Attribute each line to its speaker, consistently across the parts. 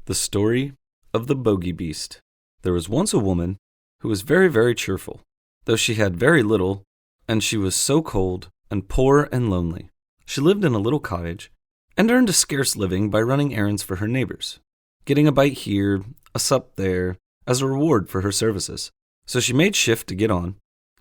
Speaker 1: The story of the Bogey Beast. There was once a woman who was very, very cheerful, though she had very little, and she was so cold and poor and lonely. She lived in a little cottage and earned a scarce living by running errands for her neighbors, getting a bite here, a sup there, as a reward for her services. So she made shift to get on,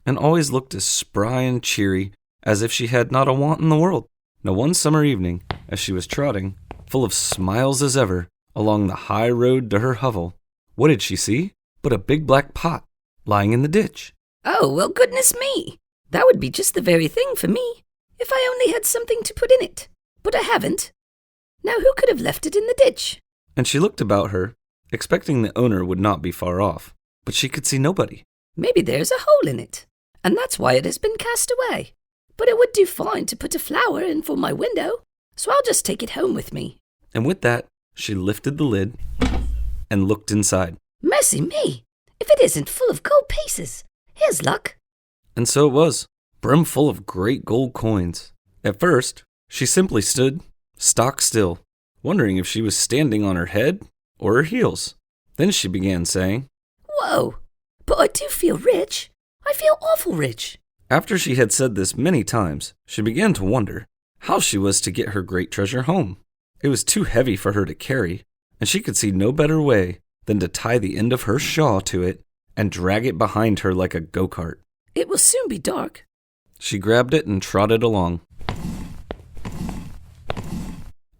Speaker 1: and always looked as spry and cheery as if she had not a want in the world. Now one summer evening, as she was trotting, full of smiles as ever, along the high road to her hovel, what did she see but a big black pot lying in the ditch?
Speaker 2: Oh, well, goodness me! That would be just the very thing for me, if I only had something to put in it. But I haven't. Now who could have left it in the ditch?
Speaker 1: And she looked about her, expecting the owner would not be far off, but she could see nobody.
Speaker 2: Maybe there's a hole in it, and that's why it has been cast away. But it would do fine to put a flower in for my window, so I'll just take it home with me.
Speaker 1: And with that, she lifted the lid and looked inside.
Speaker 2: Mercy me! If it isn't full of gold pieces, here's luck.
Speaker 1: And so it was, brimful of great gold coins. At first, she simply stood stock still, wondering if she was standing on her head or her heels. Then she began saying,
Speaker 2: Whoa! But I do feel rich. I feel awful rich.
Speaker 1: After she had said this many times, she began to wonder how she was to get her great treasure home. It was too heavy for her to carry, and she could see no better way than to tie the end of her shawl to it and drag it behind her like a go-kart.
Speaker 2: It will soon be dark.
Speaker 1: She grabbed it and trotted along.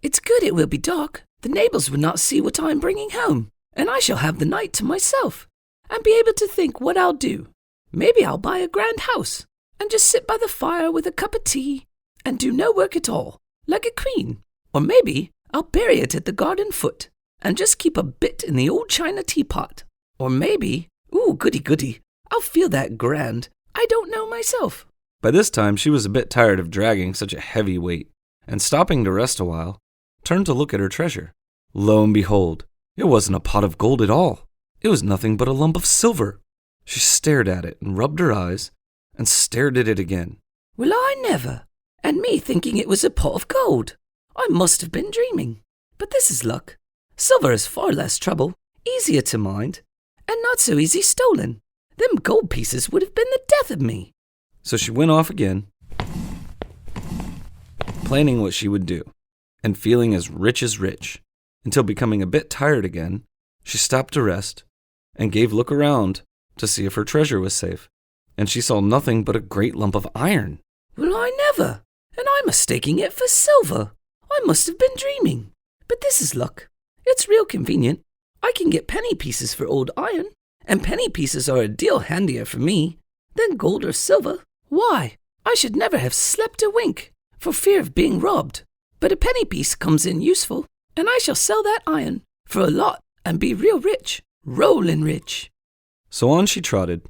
Speaker 2: It's good it will be dark. The neighbors will not see what I am bringing home, and I shall have the night to myself, and be able to think what I'll do. Maybe I'll buy a grand house, and just sit by the fire with a cup of tea, and do no work at all, like a queen. Or maybe I'll bury it at the garden foot, and just keep a bit in the old china teapot. Or maybe, goody, I'll feel that grand. I don't know myself.
Speaker 1: By this time, she was a bit tired of dragging such a heavy weight, and stopping to rest a while, turned to look at her treasure. Lo and behold, it wasn't a pot of gold at all. It was nothing but a lump of silver. She stared at it and rubbed her eyes, and stared at it again.
Speaker 2: Well, I never. And me thinking it was a pot of gold. I must have been dreaming. But this is luck. Silver is far less trouble, easier to mind, and not so easy stolen. Them gold pieces would have been the death of me.
Speaker 1: So she went off again, planning what she would do, and feeling as rich, until becoming a bit tired again, she stopped to rest, and gave look around to see if her treasure was safe, and she saw nothing but a great lump of iron.
Speaker 2: Well, I never, and I'm mistaking it for silver. I must have been dreaming. But this is luck. It's real convenient. I can get penny pieces for old iron, and penny pieces are a deal handier for me than gold or silver. Why, I should never have slept a wink for fear of being robbed. But a penny piece comes in useful, and I shall sell that iron for a lot and be real rich, rollin' rich.
Speaker 1: So on she trotted,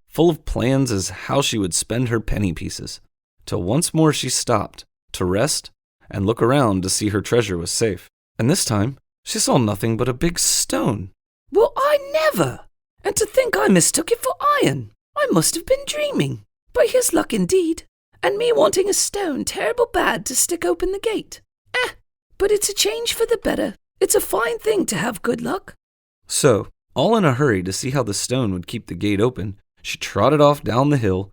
Speaker 1: full of plans as how she would spend her penny pieces, till once more she stopped to rest and look around to see her treasure was safe. And this time, she saw nothing but a big stone.
Speaker 2: Well, I never! And to think I mistook it for iron! I must have been dreaming. But here's luck indeed, and me wanting a stone terrible bad to stick open the gate. But it's a change for the better. It's a fine thing to have good luck.
Speaker 1: So, all in a hurry to see how the stone would keep the gate open, she trotted off down the hill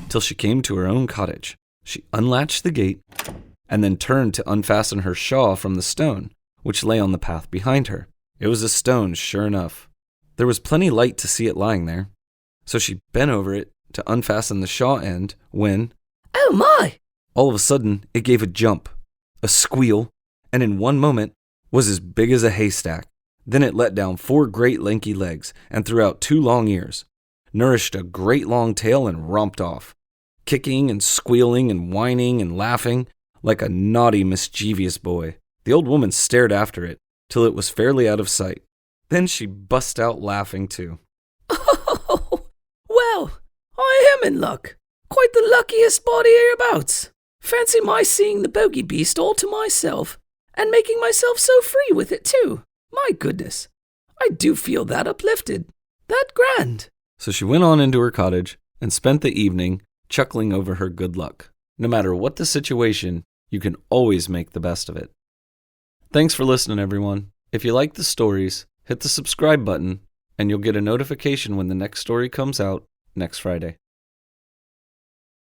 Speaker 1: till she came to her own cottage. She unlatched the gate, and then turned to unfasten her shawl from the stone, which lay on the path behind her. It was a stone, sure enough. There was plenty light to see it lying there, so she bent over it to unfasten the shawl end when,
Speaker 2: Oh my!
Speaker 1: All of a sudden, it gave a jump, a squeal, and in one moment was as big as a haystack. Then it let down 4 great lanky legs and threw out 2 long ears, nourished a great long tail, and romped off, kicking and squealing and whining and laughing like a naughty, mischievous boy. The old woman stared after it till it was fairly out of sight. Then she bust out laughing too.
Speaker 2: Oh, well, I am in luck. Quite the luckiest body hereabouts. Fancy my seeing the Bogey Beast all to myself, and making myself so free with it too. My goodness, I do feel that uplifted, that grand.
Speaker 1: So she went on into her cottage and spent the evening chuckling over her good luck. No matter what the situation, you can always make the best of it. Thanks for listening, everyone. If you like the stories, hit the subscribe button, and you'll get a notification when the next story comes out next Friday.